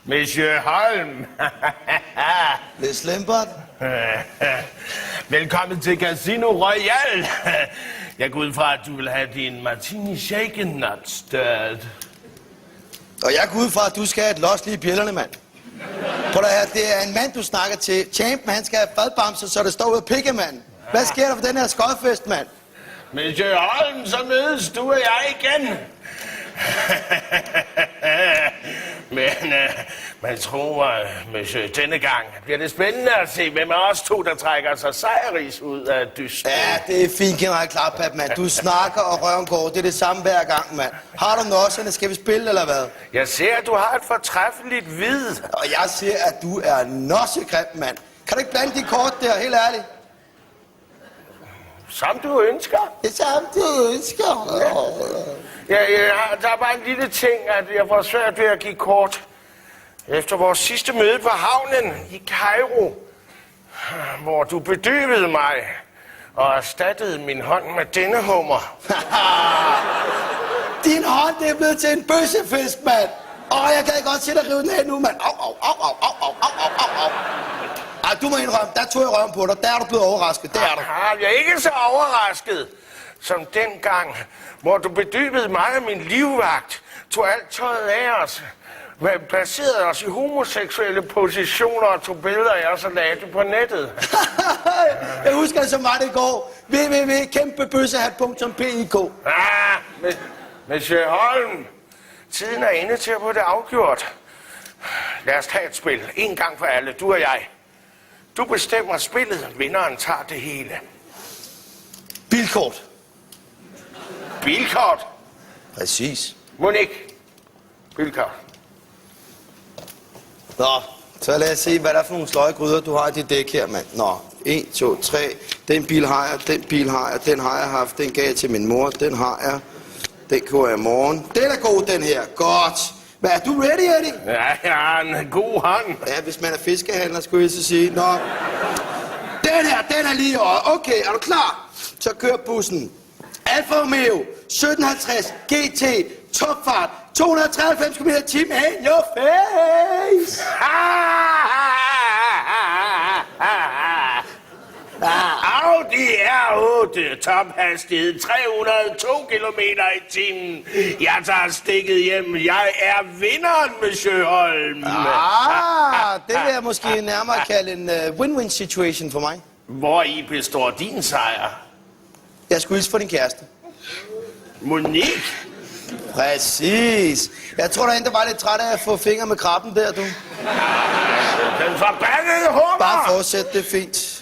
Monsieur Holm. Lidt slempert. Velkommen til Casino Royal. Jeg går ud fra, at du vil have din martini shaken not stirred. Og jeg går ud fra, at du skal have et los lige i bjællerne, mand. Prøv da her, det er en mand, du snakker til. Champen, han skal have fadbamser, så det står ud af pikke, mand. Hvad sker der for den her skodfest, mand? Monsieur Holm, så mødes du og jeg igen. Men man tror, monsieur, denne gang bliver det spændende at se, hvem af os to, der trækker sig sejris ud af dysten. Ja, det er fint, generelt klart, mand. Du snakker, og røven går. Det er det samme hver gang, mand. Har du nosserne? Skal vi spille, eller hvad? Jeg ser, at du har et fortræffeligt vid. Og jeg ser, at du er nossegrim, mand. Kan du ikke blande de kort der, helt ærligt? Som du ønsker. Det er samme, du ønsker. Der er bare en lille ting, at jeg får svært ved at give kort. Efter vores sidste møde på havnen i Cairo, hvor du bedøvede mig og erstattede min hånd med denne hummer. Din hånd, det er blevet til en bøssefisk, mand. Jeg kan godt se dig rive den af nu, mand. Au. Ej, du må indrømme, der tog jeg røven på dig. Der er du blevet overrasket, det er du. Jeg er ikke så overrasket som dengang, hvor du bedøvede mig og min livvagt, tog alt tøjet af os, placerede os i homoseksuelle positioner og tog billeder af os og lagde det på nettet. Jeg husker det, som var det i går. www.kæmpebøssehat.pik. Monsieur Holm, tiden er inde til at få det afgjort. Lad os tage et spil, en gang for alle, du og jeg. Du bestemmer spillet, vinderen tager det hele. Bilkort. Bilkort? Præcis. Monique. Bilkort. Nå, så lad os se, hvad der er for nogle sløjegryder, du har i dit dæk her, mand. Nå, 1, 2, 3. Den bil har jeg, den bil har jeg, den har jeg haft, den gav jeg til min mor, den har jeg. Den køber jeg i morgen. Den er god, den her. Godt. Hvad, er du ready, Eddie? Ja, jeg har en god hånd. Ja, hvis man er fiskehandler, skulle jeg så sige. Nå. Den her, den er lige over. Okay, er du klar? Så kører bussen. Alfa Romeo, 1750, GT, topfart, 293 km/t. In your face! Audi R8, tophastighed 302 km/t. Jeg tager stikket hjem. Jeg er vinderen, Monsieur Holm. Det vil jeg måske nærmere kalde en win-win situation for mig. Hvori består din sejr? Jeg skulle hilse for din kæreste. Monique? Præcis. Jeg tror derinde, der var lidt træt af at få fingre med krabben der, du. Den forbandede hummer! Bare fortsæt, det er fint.